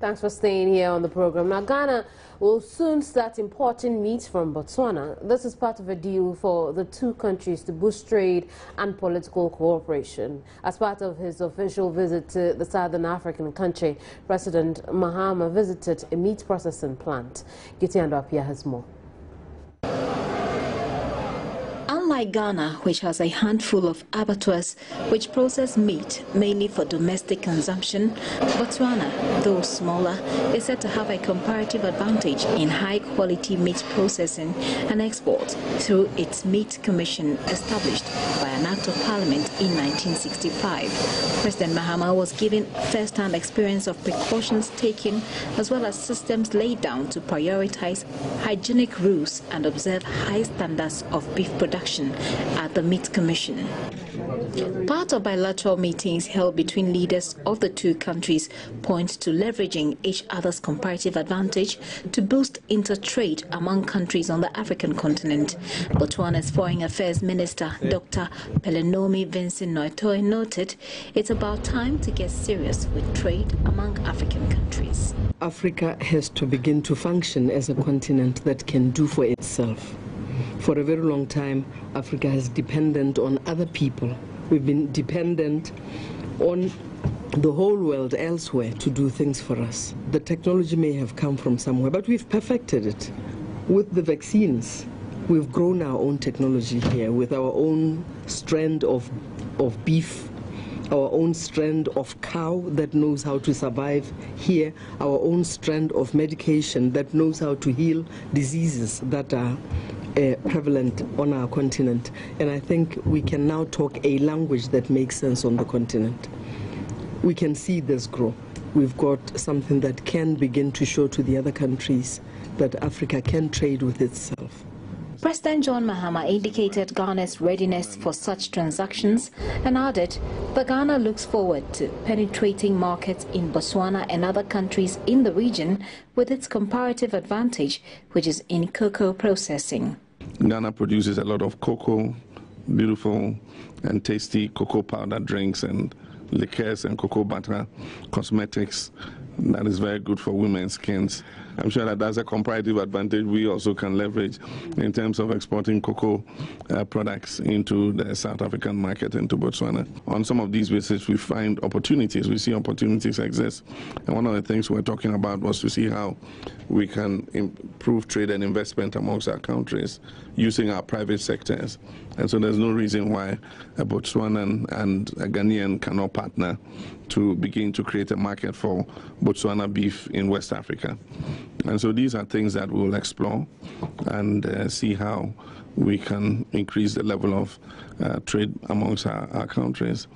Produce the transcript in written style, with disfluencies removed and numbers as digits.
Thanks for staying here on the program. Now, Ghana will soon start importing meat from Botswana. This is part of a deal for the two countries to boost trade and political cooperation. As part of his official visit to the Southern African country, President Mahama visited a meat processing plant. Giti Andwapia has more. Unlike Ghana, which has a handful of abattoirs which process meat mainly for domestic consumption, Botswana, though smaller, is said to have a comparative advantage in high-quality meat processing and export through its Meat Commission established by an Act of Parliament in 1965. President Mahama was given first-hand experience of precautions taken as well as systems laid down to prioritize hygienic rules and observe high standards of beef production at the Meat Commission. Part of bilateral meetings held between leaders of the two countries point to leveraging each other's comparative advantage to boost inter-trade among countries on the African continent. Botswana's Foreign Affairs Minister, Dr. Pelenomi Vincent Noitoe, noted it's about time to get serious with trade among African countries. Africa has to begin to function as a continent that can do for itself. For a very long time, Africa has depended on other people. We've been dependent on the whole world elsewhere to do things for us. The technology may have come from somewhere, but we've perfected it. With the vaccines, we've grown our own technology here with our own strand of beef, our own strand of cow that knows how to survive here, our own strand of medication that knows how to heal diseases that are prevalent on our continent. And I think we can now talk a language that makes sense on the continent. We can see this grow. We've got something that can begin to show to the other countries that Africa can trade with itself. President John Mahama indicated Ghana's readiness for such transactions and added that Ghana looks forward to penetrating markets in Botswana and other countries in the region with its comparative advantage, which is in cocoa processing. Ghana produces a lot of cocoa, beautiful and tasty cocoa powder drinks and liqueurs and cocoa butter, cosmetics that is very good for women's skins. I'm sure that that's a comparative advantage we also can leverage in terms of exporting cocoa products into the South African market, into Botswana. On some of these visits, we find opportunities. We see opportunities exist. And one of the things we're talking about was to see how we can improve trade and investment amongst our countries using our private sectors. And so there's no reason why a Botswanan and a Ghanaian cannot partner to begin to create a market for Botswana beef in West Africa. And so these are things that we'll explore and see how we can increase the level of trade amongst our countries.